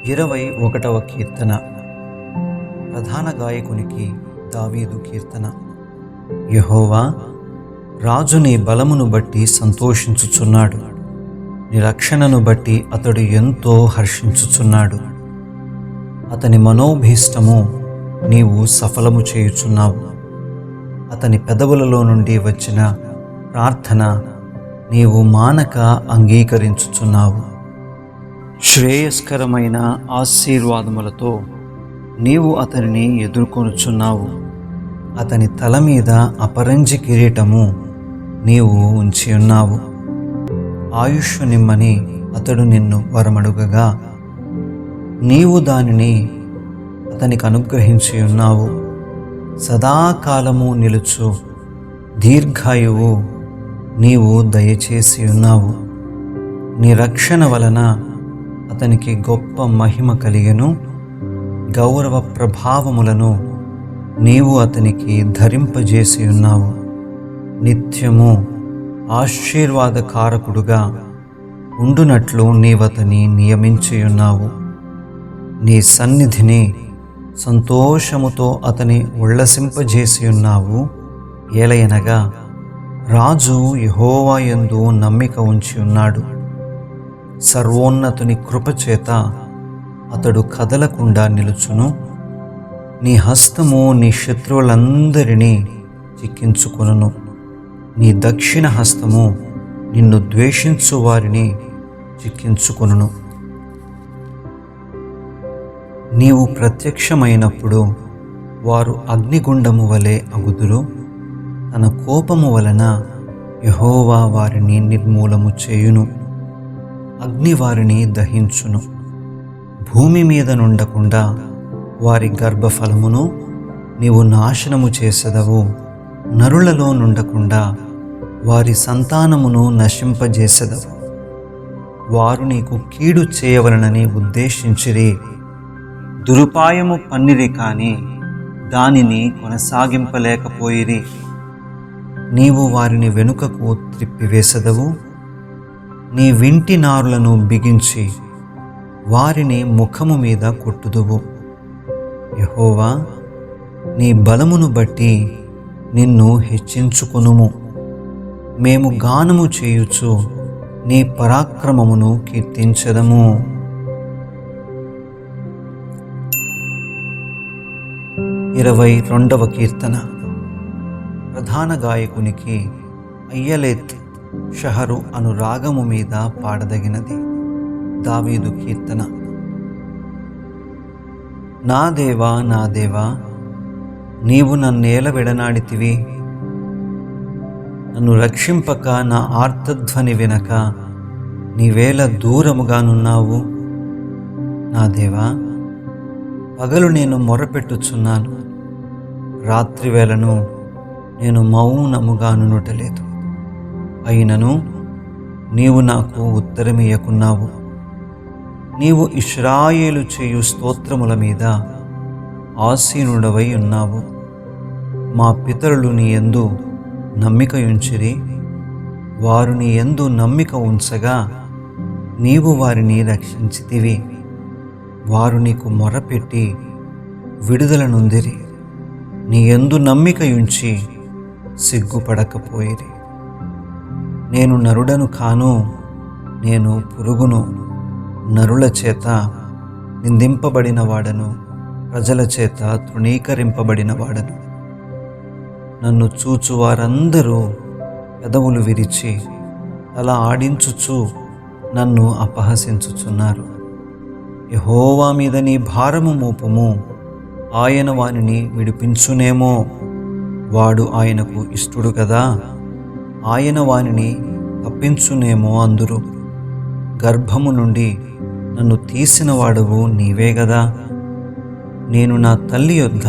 21వ కీర్తన. ప్రధాన గాయకునికి దావీదు కీర్తన. యెహోవా, రాజు నీ బలమును బట్టి సంతోషించుచున్నాడు, నీ రక్షణను బట్టి అతడు ఎంతో హర్షించుచున్నాడు. అతని మనోభీష్టము నీవు సఫలము చేయుచున్నావు. అతని పెదవులలో నుండి వచ్చిన ప్రార్థన నీవు మానక అంగీకరించుచున్నావు. శ్రేయస్కరమైన ఆశీర్వాదములతో నీవు అతనిని ఎదుర్కొనుచున్నావు. అతని తల మీద అపరంజి కిరీటము నీవు ఉంచి ఉన్నావు. ఆయుష్ నిమ్మని అతడు నిన్ను వరమడుగగా నీవు దానిని అతనికి అనుగ్రహించి ఉన్నావు. సదాకాలము నిలుచు దీర్ఘాయువు నీవు దయచేసి ఉన్నావు. నీ రక్షణ వలన అతనికి గొప్ప మహిమ కలిగెను. గౌరవ ప్రభావములను నీవు అతనికి ధరింపజేసి ఉన్నావు. నిత్యము ఆశీర్వాదకారకుడుగా ఉండునట్లు నీవతని నియమించి ఉన్నావు. నీ సన్నిధిని సంతోషముతో అతని ఉల్లసింపజేసి ఉన్నావు. ఏలయనగా రాజు యెహోవా యందు నమ్మిక ఉంచి ఉన్నాడు. సర్వోన్నతుని కృపచేత అతడు కదలకుండా నిలుచును. నీ హస్తము నీ శత్రువులందరినీ చిక్కించుకొనును. నీ దక్షిణ హస్తము నిన్ను ద్వేషించు వారిని చిక్కించుకొనును. నీవు ప్రత్యక్షమైనప్పుడు వారు అగ్నిగుండము వలె అగుదురు. తన కోపము వలన యెహోవా వారిని నిర్మూలము చేయును. అగ్ని వారిని దహించును. భూమి మీద నుండకుండా వారి గర్భఫలమును నీవు నాశనము చేసెదవు. నరులలో నుండకుండా వారి సంతానమును నశింపజేసెదవు. వారు నీకు కీడు చేయవలనని ఉద్దేశించిరి, దురుపాయము పన్నిరి, కాని దానిని కొనసాగింపలేకపోయిరి. నీవు వారిని వెనుకకు త్రిప్పివేసెదవు. నీ వింటి నారులను బిగించి వారిని ముఖము మీద కొట్టుదువు. యెహోవా, నీ బలమును బట్టి నిన్ను హెచ్చించుకొనుము. మేము గానము చేయుచు నీ పరాక్రమమును కీర్తించెదము. 22వ కీర్తన. ప్రధాన గాయకునికి అయ్యలేత్ షహరు అను రాగము మీద పాడదగినది. దావీదు కీర్తన. నా దేవా, నా దేవా, నీవు నన్నేల విడనాడితివి. నన్ను రక్షింపక నా ఆర్తధ్వని వినక నీవేళ దూరముగానున్నావు. నా దేవా, పగలు నేను మొరపెట్టుచున్నాను, రాత్రివేళను నేను మౌనముగానుండలేదు. అయినను నీవు నాకు ఉత్తరమియ్యకున్నావు. నీవు ఇశ్రాయేలు చేయు స్తోత్రముల మీద ఆసీనుడవై ఉన్నావు. మా పితరులు నీ యందు నమ్మిక ఉంచిరి. వారు నీ యందు నమ్మిక ఉంచగా నీవు వారిని రక్షించితివి. వారు నీకు మొరపెట్టి విడుదల నొందిరి. నీ యందు నమ్మిక ఉంచి సిగ్గుపడకపోయిరి. నేను నరుడను కాను, నేను పురుగును, నరుల చేత నిందింపబడిన వాడను, ప్రజల చేత తృణీకరింపబడిన వాడను. నన్ను చూచు వారందరూ పెదవులు విరిచి తల ఆడించుచు నన్ను అపహసించుచున్నారు. యెహోవా మీద నీ భారము మోపుము, ఆయన వానిని విడిపించునేమో. వాడు ఆయనకు ఇష్టుడు కదా, ఆయన వానిని తప్పించునేమో అందురు. గర్భము నుండి నన్ను తీసిన వాడవు నీవే గదా. నేను నా తల్లి యొద్ద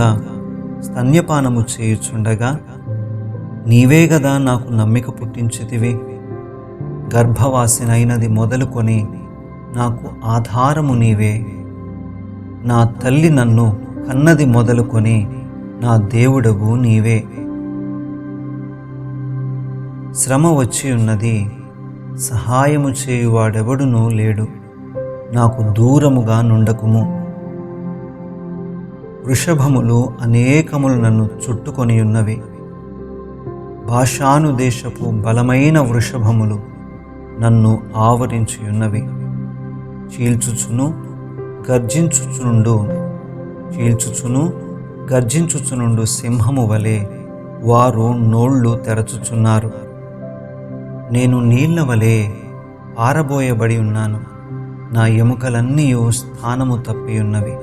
స్తన్యపానము చేయుచుండగా నీవే గదా నాకు నమ్మిక పుట్టించితివి. గర్భవాసినైనది మొదలుకొని నాకు ఆధారము నీవే. నా తల్లి నన్ను కన్నది మొదలుకొని నా దేవుడవు నీవే. శ్రమ వచ్చి ఉన్నది, సహాయము చేయువాడెవడునూ లేడు. నాకు దూరముగా నుండకుము. వృషభములు అనేకములు నన్ను చుట్టుకొని ఉన్నవి. బాషాను దేశపు బలమైన వృషభములు నన్ను ఆవరించి ఉన్నవి. చీల్చుచును గర్జించుచునుండు సింహము వలె వారు నోళ్ళు తెరచుచున్నారు. నేను నీళ్ల వలె పారబోయబడి ఉన్నాను. నా ఎముకలన్నీ స్థానము తప్పి ఉన్నవి.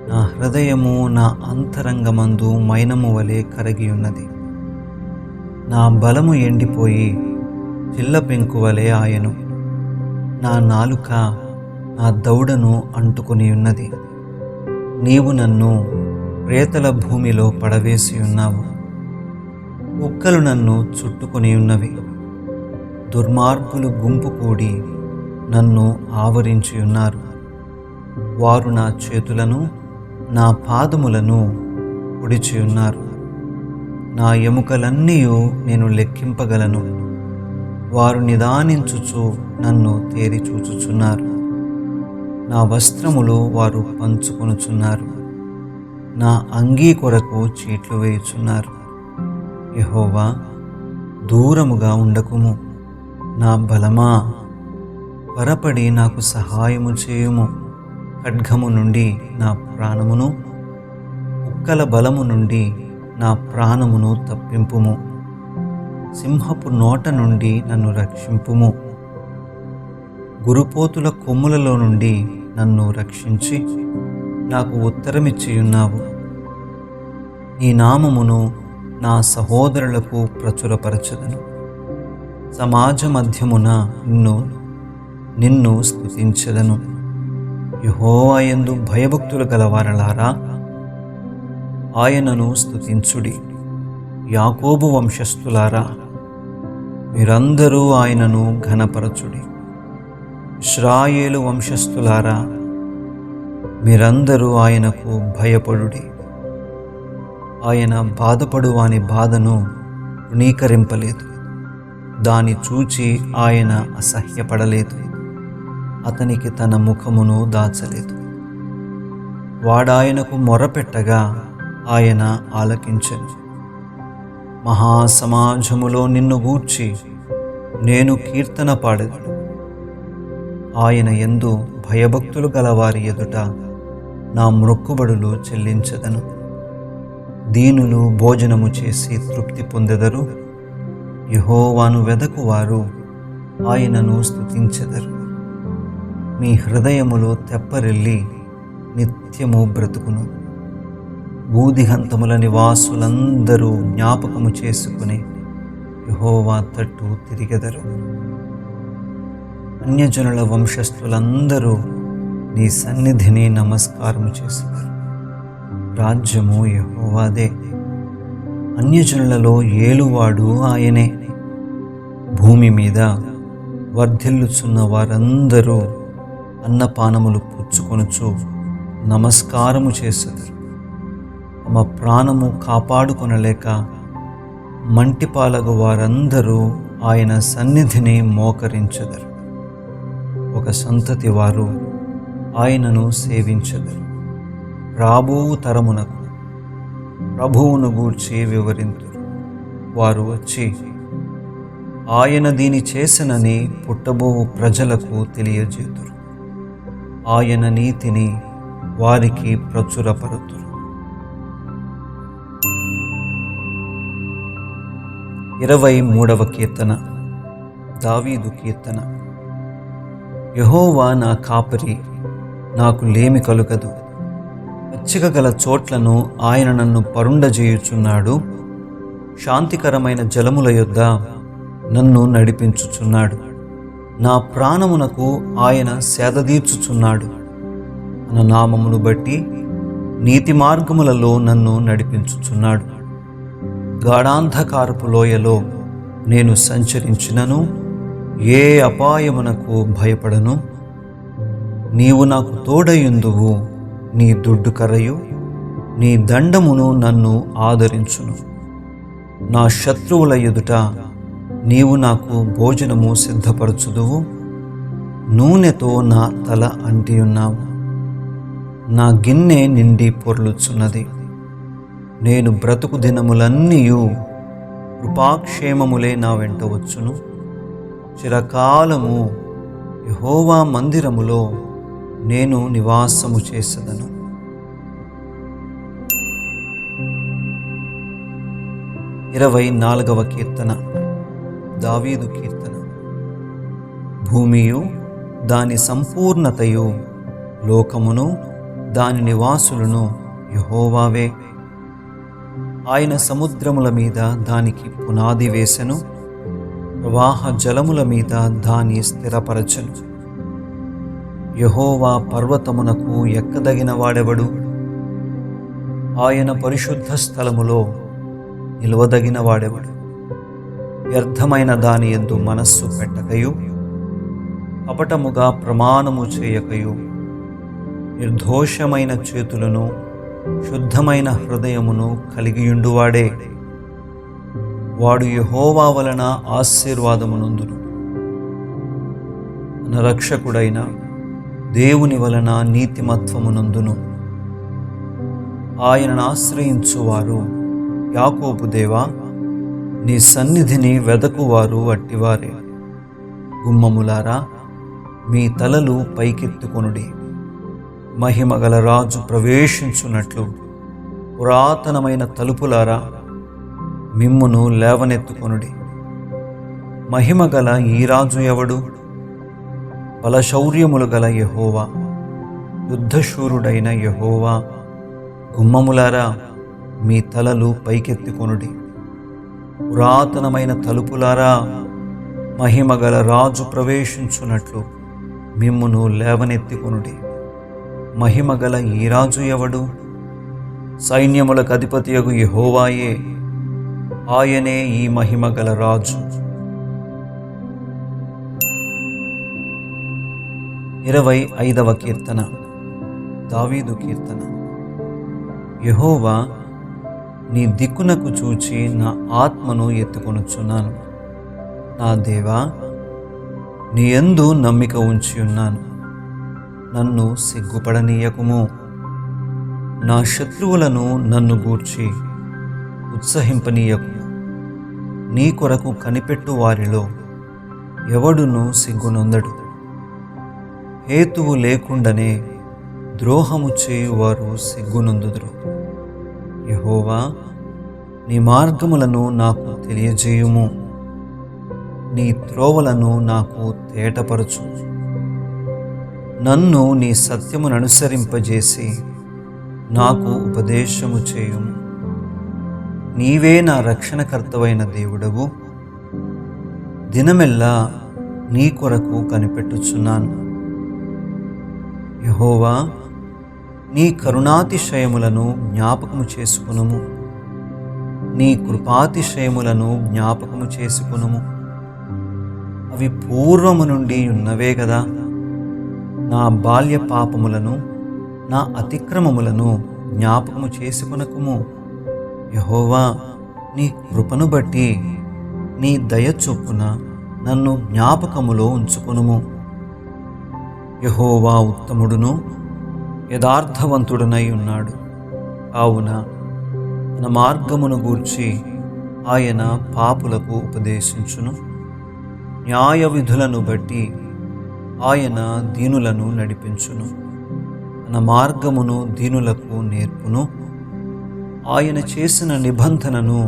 నా హృదయము నా అంతరంగమందు మైనము వలె కరగి ఉన్నది. నా బలము ఎండిపోయి చిల్ల పెంకు వలె ఆయను. నా నాలుక నా దౌడను అంటుకొని ఉన్నది. నీవు నన్ను ప్రేతల భూమిలో పడవేసి ఉన్నావు. కుక్కలు నన్ను చుట్టుకొని ఉన్నవి. దుర్మార్గులు గుంపు కూడి నన్ను ఆవరించి ఉన్నారు. వారు నా చేతులను నా పాదములను పొడిచి ఉన్నారు. నా ఎముకలన్నీ నేను లెక్కింపగలను. వారు నిదానించుచు నన్ను తేరి చూచుచున్నారు. నా వస్త్రములు వారు పంచుకొనుచున్నారు. నా అంగీ కొరకు చీట్లు వేయుచున్నారు. యెహోవా, దూరముగా ఉండకుము. నా బలమా, త్వరపడి నాకు సహాయము చేయుము. ఖడ్గము నుండి నా ప్రాణమును, కుక్కల బలము నుండి నా ప్రాణమును తప్పింపుము. సింహపు నోట నుండి నన్ను రక్షింపుము. గురుపోతుల కొమ్ములలో నుండి నన్ను రక్షించి నాకు ఉత్తరమిచ్చియున్నావు. నీ నామమును నా సహోదరులకు ప్రచురపరచదను. సమాజ మధ్యమున నిన్ను స్తుతించెదను. యెహోవా యందు భయభక్తులు గలవారలారా, ఆయనను స్తుతించుడి. యాకోబు వంశస్థులారా, మీరందరూ ఆయనను ఘనపరచుడి. ఇశ్రాయేలు వంశస్థులారా, మీరందరూ ఆయనకు భయపడుడి. ఆయన బాధపడు వాని బాధను తృణీకరింపలేదు. దాని చూచి ఆయన అసహ్యపడలేదు. అతనికి తన ముఖమును దాచలేదు. వాడాయనకు మొరపెట్టగా ఆయన ఆలకించెను. మహాసమాజములో నిన్ను గూర్చి నేను కీర్తన పాడెదను. ఆయన యందు భయభక్తులు గలవారి ఎదుట నా మ్రొక్కుబడులు చెల్లించెదను. దీనులు భోజనము చేసి తృప్తి పొందెదరు. యెహోవాను వెదకువారు ఆయనను స్తుతించెదరు. మీ హృదయములు తెప్పరిల్లి నిత్యము బ్రతుకును. బూదిగంతముల నివాసులందరూ జ్ఞాపకము చేసుకుని యెహోవా తట్టు తిరిగెదరు. అన్యజనుల వంశస్థులందరూ నీ సన్నిధిని నమస్కారము చేసేవారు. రాజ్యము యెహోవాదే. అన్యజనులలో ఏలువాడు ఆయనే. భూమి మీద వర్ధిల్లుచున్న వారందరూ అన్నపానములు పుచ్చుకొనుచు నమస్కారము చేసెదరు. తమ ప్రాణము కాపాడుకొనలేక మంటిపాలగు వారందరూ ఆయన సన్నిధిని మోకరించెదరు. ఒక సంతతి వారు ఆయనను సేవించెదరు. రాబో తరమునకు ప్రభువును గూర్చి వివరింతురు. వారు వచ్చి ఆయన దీని చేసెనని పుట్టబోవు ప్రజలకు తెలియజేతురు. ఆయన నీతిని వారికి ప్రచురపరుతురు. 23వ కీర్తన. దావీదు కీర్తన. యెహోవా నా కాపరి, నాకు లేమి కలుగదు. పచ్చిక గల చోట్లను ఆయన నన్ను పరుండజేయుచున్నాడు. శాంతికరమైన జలముల యొద్ద నన్ను నడిపించుచున్నాడు. నా ప్రాణమునకు ఆయన సేదదీర్చుచున్నాడు. తన నామమును బట్టి నీతి మార్గములలో నన్ను నడిపించుచున్నాడు. గాఢాంధకారపు లోయలో నేను సంచరించినను ఏ అపాయమునకు భయపడను. నీవు నాకు తోడయుందువు. నీ దుడ్డు కర్రయు నీ దండమును నన్ను ఆదరించును. నా శత్రువుల ఎదుట నీవు నాకు భోజనము సిద్ధపరచుదువు. నూనెతో నా తల అంటియున్నావు. నా గిన్నె నిండి పొర్లుచున్నది. నేను బ్రతుకు దినములన్నీయు కృపాక్షేమములే నా వెంట వచ్చును. చిరకాలము యెహోవా మందిరములో నేను నివాసము చేసేదను. 24వ కీర్తన. దావీదు కీర్తన. భూమియు దాని సంపూర్ణతయు, లోకమును దాని నివాసులను యెహోవావే. ఆయన సముద్రముల మీద దానికి పునాది వేసెను, ప్రవాహ జలముల మీద దాని స్థిరపరచెను. యెహోవా పర్వతమునకు ఎక్కదగిన వాడెవడు? ఆయన పరిశుద్ధ స్థలములో నిలవదగిన వాడెవడు? వ్యర్థమైన దాని యందు మనస్సు పెట్టకయు, కపటముగా ప్రమాణము చేయకయు, నిర్దోషమైన చేతులను శుద్ధమైన హృదయమును కలిగియుండువాడే. వాడు యెహోవా వలన ఆశీర్వాదమునందును, తన రక్షకుడైన దేవుని వలన నీతిమత్వమునందును. ఆయనను ఆశ్రయించువారు, యాకోబు దేవా, నీ సన్నిధిని వెదకువారు అట్టివారే. గుమ్మములారా, మీ తలలు పైకెత్తుకొనుడి. మహిమగల రాజు ప్రవేశించున్నట్లు పురాతనమైన తలుపులారా, మిమ్మును లేవనెత్తుకొనుడి. మహిమగల ఈ రాజు ఎవడు? బలశౌర్యములు గల యెహోవా, యుద్ధశూరుడైన యెహోవా. గుమ్మములారా, మీ తలలు పైకెత్తుకొనుడి. పురాతనమైన తలుపులారా, మహిమగల రాజు ప్రవేశించున్నట్లు మిమ్మును లేవనెత్తుకొనుడి. మహిమగల ఈ రాజు ఎవడు? సైన్యములకు అధిపతియగు యెహోవాయే. ఆయనే ఈ మహిమగల రాజు. 25వ కీర్తన. దావీదు కీర్తన. యెహోవా, నీ దిక్కునకు చూచి నా ఆత్మను ఎత్తుకొనుచున్నాను. నా దేవా, నీ యందు నమ్మిక ఉంచి ఉన్నాను. నన్ను సిగ్గుపడనీయకుము. నా శత్రువులను నన్ను గూర్చి ఉత్సహింపనీయకుము. నీ కొరకు కనిపెట్టు వారిలో ఎవడును సిగ్గునొందడు. హేతువు లేకుండానే ద్రోహము చేయువారు సిగ్గునొందుదురు. యెహోవా, నీ మార్గములను నాకు తెలియజేయుము. నీ త్రోవలను నాకు తేటపరచు. నన్ను నీ సత్యమును అనుసరింపజేసి నాకు ఉపదేశము చేయుము. నీవే నా రక్షణకర్తవైన దేవుడవు. దినమెల్లా నీ కొరకు కనిపెట్టుచున్నాను. యెహోవా, నీ కరుణాతిశయములను జ్ఞాపకము చేసుకునుము. నీ కృపాతిశయములను జ్ఞాపకము చేసుకునుము. అవి పూర్వము నుండి ఉన్నవే గదా. నా బాల్య పాపములను, నా అతిక్రమములను జ్ఞాపకము చేసుకొనకుము. యెహోవా, నీ కృపను బట్టి నీ దయ చొప్పున నన్ను జ్ఞాపకములో ఉంచుకొనుము. యెహోవా ఉత్తముడును యథార్థవంతుడనై ఉన్నాడు. కావున తన మార్గమును గూర్చి ఆయన పాపులకు ఉపదేశించును. న్యాయ విధులను బట్టి ఆయన దీనులను నడిపించును. తన మార్గమును దీనులకు నేర్పును. ఆయన చేసిన నిబంధనను,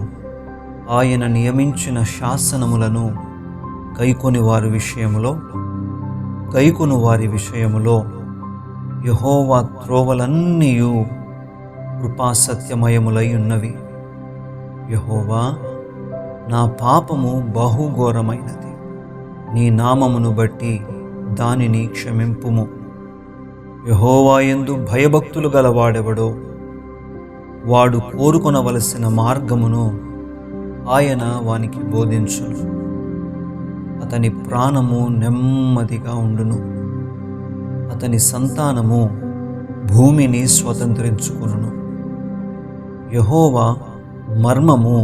ఆయన నియమించిన శాసనములను గైకొని వారి విషయములో యెహోవా త్రోవలన్నీయు కృపాసత్యమయములై ఉన్నవి. యెహోవా, నా పాపము బహుఘోరమైనది. నీ నామమును బట్టి దానిని క్షమింపుము. యెహోవా యందు భయభక్తులు గలవాడెవడో వాడు కోరుకొనవలసిన మార్గమును ఆయన వానికి బోధించును. అతని ప్రాణము నెమ్మదిగా ఉండును. అతని సంతానము భూమిని స్వతంత్రించుకొనును. యెహోవా మర్మము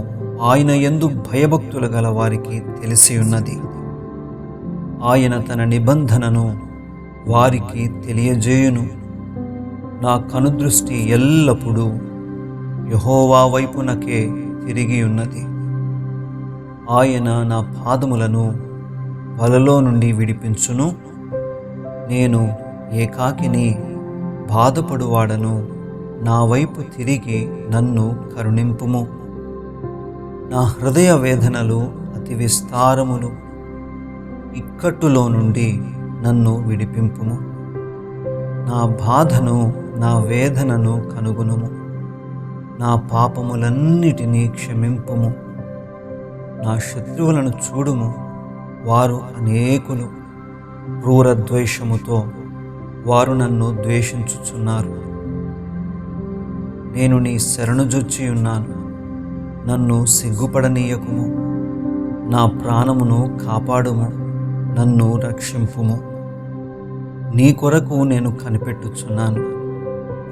ఆయన యందు భయభక్తులు గల వారికి తెలిసి ఉన్నది. ఆయన తన నిబంధనను వారికి తెలియజేయును. నా కనుదృష్టి ఎల్లప్పుడూ యెహోవా వైపునకే తిరిగి ఉన్నది. ఆయన నా పాదములను వలలో నుండి విడిపించును. నేను ఏకాకిని, బాధపడువాడను. నా వైపు తిరిగి నన్ను కరుణింపుము. నా హృదయ వేదనలు అతి విస్తారములు. ఇక్కట్టులో నుండి నన్ను విడిపింపుము. నా బాధను, నా వేదనను కనుగొనుము. నా పాపములన్నిటినీ క్షమింపుము. నా శత్రువులను చూడుము, వారు అనేకులు. క్రూర ద్వేషముతో వారు నన్ను ద్వేషించుచున్నారు. నేను నీ శరణుజొచ్చి ఉన్నాను, నన్ను సిగ్గుపడనీయకుము. నా ప్రాణమును కాపాడుము, నన్ను రక్షింపుము. నీ కొరకు నేను కనిపెట్టుచున్నాను.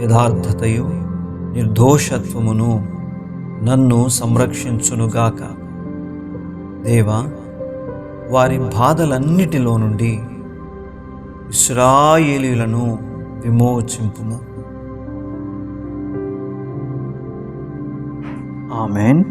యథార్థతయు నిర్దోషత్వమును నన్ను సంరక్షించునుగాక. దేవా, వారి బాధలన్నిటిలో నుండి ఇశ్రాయేలీయులను విమోచింపుము. ఆమేన్.